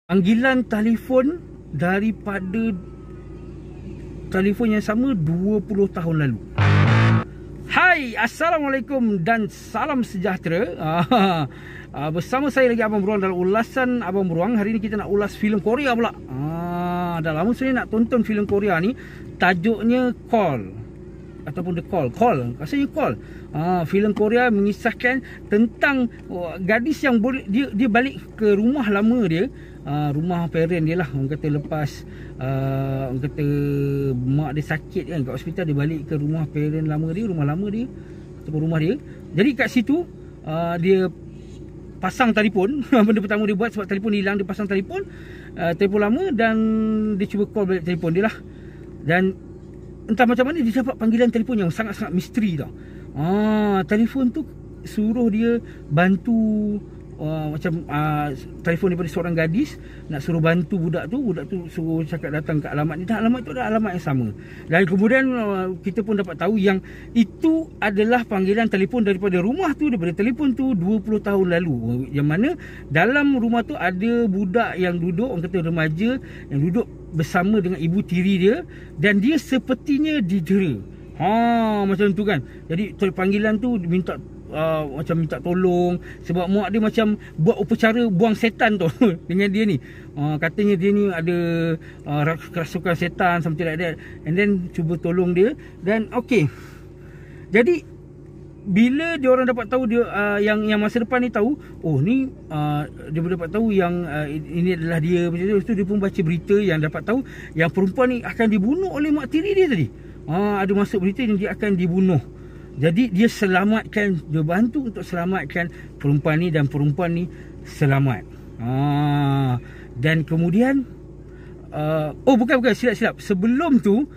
Panggilan telefon daripada telefon yang sama 20 tahun lalu. Hai, Assalamualaikum dan salam sejahtera. Bersama saya lagi Abang Beruang dalam ulasan Abang Beruang. Hari ni kita nak ulas filem Korea pula. Dah lama saya nak tonton filem Korea ni. Tajuknya Call ataupun The Call. Rasanya Call. Filem Korea mengisahkan tentang gadis yang boleh dia balik ke rumah lama dia. Rumah parent dia lah. Orang kata lepas orang kata mak dia sakit kan kat hospital, dia balik ke rumah parent lama dia, rumah lama dia ataupun rumah dia. Jadi kat situ dia pasang telefon. Benda pertama dia buat, sebab telefon hilang, dia pasang telefon lama dan dia cuba call balik telefon dia lah. Dan entah macam mana dia dapat panggilan telefon yang sangat-sangat misteri tau. Telefon tu suruh dia bantu macam telefon daripada seorang gadis nak suruh bantu budak tu suruh cakap datang ke alamat ni, dan alamat tu adalah alamat yang sama. Dan kemudian kita pun dapat tahu yang itu adalah panggilan telefon daripada rumah tu, daripada telefon tu 20 tahun lalu, yang mana dalam rumah tu ada budak yang duduk, orang kata remaja yang duduk bersama dengan ibu tiri dia, dan dia sepertinya didera. Macam tu kan. Jadi panggilan tu minta macam minta tolong sebab mak dia macam buat upacara buang setan tu dengan dia ni. Katanya dia ni ada kerasukan setan, something like that. And then cuba tolong dia. Dan okey, jadi bila dia orang dapat tahu dia yang masa depan ni tahu, ni dia dapat tahu yang ini adalah dia, macam tu dia pun baca berita yang dapat tahu yang perempuan ni akan dibunuh oleh mak tiri dia tadi. Ada masuk berita yang dia akan dibunuh. Jadi dia selamatkan, dia bantu untuk selamatkan perempuan ni, dan perempuan ni selamat. Dan kemudian bukan silap. Sebelum tu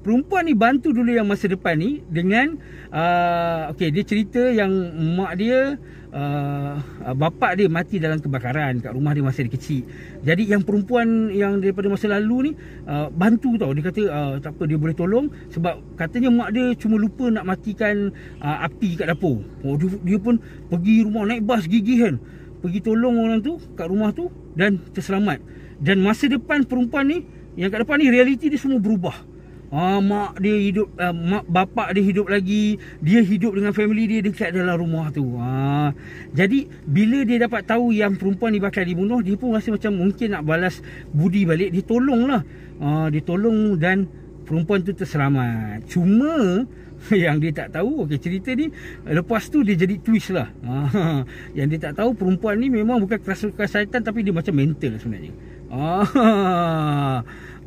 perempuan ni bantu dulu yang masa depan ni dengan dia cerita yang mak dia bapak dia mati dalam kebakaran kat rumah dia masa dia kecil. Jadi yang perempuan yang daripada masa lalu ni bantu tau. Dia kata tak apa, dia boleh tolong sebab katanya mak dia cuma lupa nak matikan api kat dapur. Dia pun pergi rumah, naik bas gigih kan, pergi tolong orang tu kat rumah tu dan terselamat. Dan masa depan perempuan ni, yang kat depan ni, realiti dia semua berubah. Mak dia hidup, bapak dia hidup lagi, dia hidup dengan family dia dekat dalam rumah tu. Jadi bila dia dapat tahu yang perempuan ni bakal dibunuh, dia pun rasa macam mungkin nak balas budi balik. Dia tolong lah. Dia tolong dan perempuan tu terselamat. Cuma yang dia tak tahu, cerita ni lepas tu dia jadi twist lah. Yang dia tak tahu, perempuan ni memang bukan kerasukan syaitan, tapi dia macam mental sebenarnya.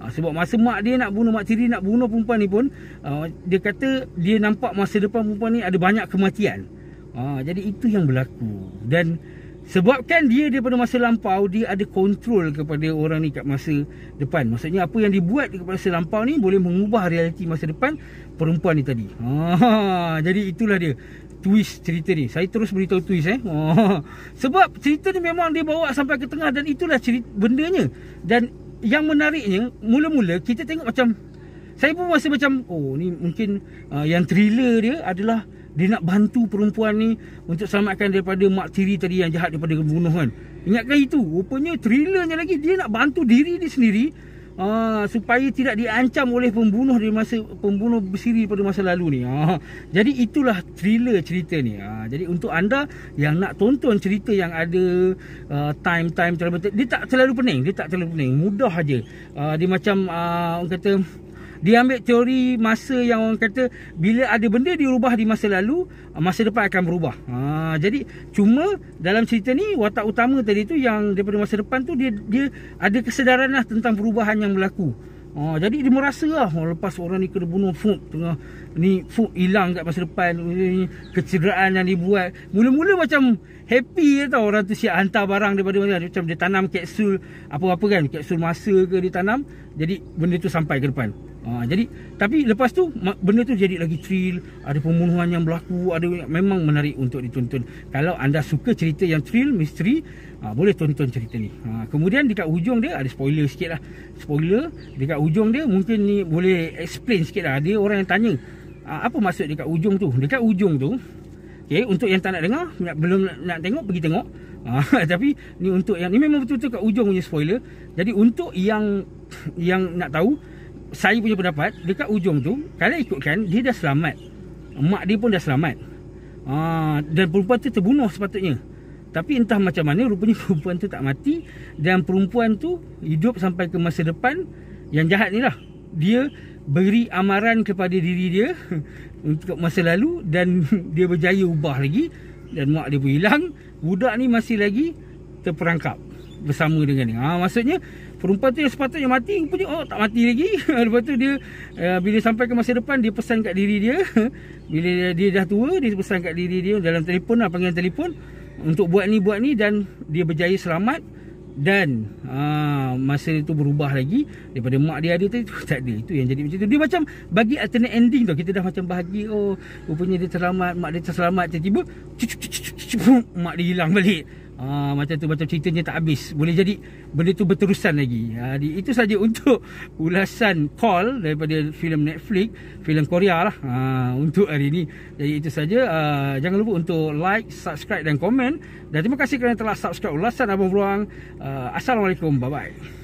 Sebab masa mak dia nak bunuh, mak tiri nak bunuh perempuan ni pun, dia kata dia nampak masa depan perempuan ni ada banyak kematian. Jadi itu yang berlaku. Dan sebabkan dia daripada masa lampau, dia ada kontrol kepada orang ni kat masa depan. Maksudnya apa yang dibuat kat masa lampau ni boleh mengubah realiti masa depan perempuan ni tadi. Jadi itulah dia twist cerita ni. Saya terus beritahu twist sebab cerita ni memang dia bawa sampai ke tengah, dan itulah cerita bendanya. Dan yang menariknya, mula-mula kita tengok macam, saya pun rasa macam ni mungkin yang thriller dia adalah dia nak bantu perempuan ni untuk selamatkan daripada mak tiri tadi yang jahat daripada pembunuhan. Ingatkan itu. Rupanya thrillernya lagi, dia nak bantu diri dia sendiri supaya tidak diancam oleh pembunuh dari masa pembunuh bersiri pada masa lalu ni. Jadi itulah thriller cerita ni. Jadi untuk anda yang nak tonton cerita yang ada time terlalu, dia tak terlalu pening, mudah aja. Dia macam orang kata, dia ambil teori masa yang orang kata bila ada benda dirubah di masa lalu, masa depan akan berubah. Jadi cuma dalam cerita ni, watak utama tadi tu yang daripada masa depan tu, dia ada kesedaran lah tentang perubahan yang berlaku. Jadi dia merasa lah, lepas orang ni kena bunuh, tengah ni hilang kat masa depan, kecederaan yang dibuat. Mula-mula macam happy tau, orang tu siap hantar barang daripada macam dia tanam kapsul apa-apa kan, kapsul masa ke dia tanam, jadi benda tu sampai ke depan. Jadi tapi lepas tu benda tu jadi lagi thrill, ada pembunuhan yang berlaku, ada, memang menarik untuk ditonton. Kalau anda suka cerita yang thrill, misteri, boleh tonton cerita ni. Kemudian dekat hujung dia ada spoiler sikit lah. Spoiler dekat hujung dia, mungkin ni boleh explain sikit lah. Dia orang yang tanya apa maksud dekat hujung tu. Dekat hujung tu, untuk yang tak nak dengar, belum nak tengok, pergi tengok. Tapi ni untuk yang ni memang betul-betul kat ujung punya spoiler. Jadi untuk yang nak tahu, saya punya pendapat dekat ujung tu, kalau ikutkan dia dah selamat, mak dia pun dah selamat, dan perempuan tu terbunuh sepatutnya. Tapi entah macam mana rupanya perempuan tu tak mati, dan perempuan tu hidup sampai ke masa depan. Yang jahat ni lah, dia beri amaran kepada diri dia untuk masa lalu, dan dia berjaya ubah lagi, dan mak dia pun hilang. Budak ni masih lagi terperangkap bersama dengan dia. Maksudnya perempuan tu yang sepatutnya mati, rupanya tak mati lagi. Lepas tu dia bila sampai ke masa depan, dia pesan kat diri dia bila dia dah tua, dia pesan kat diri dia dalam telefon lah, panggilan telefon, untuk buat ni, dan dia berjaya selamat. Dan masa itu berubah lagi daripada mak dia ada tu tak ada. Itu yang jadi macam tu. Dia macam bagi alternate ending tau. Kita dah macam bahagia, rupanya dia selamat, mak dia terselamat, tiba-tiba mak dia hilang balik. Macam tu, macam ceritanya tak habis. Boleh jadi benda tu berterusan lagi. Itu saja untuk ulasan Call daripada filem Netflix, filem Korea lah, untuk hari ni. Jadi itu saja. Jangan lupa untuk like, subscribe dan komen. Dan terima kasih kerana telah subscribe ulasan Abang Beruang. Assalamualaikum, bye bye.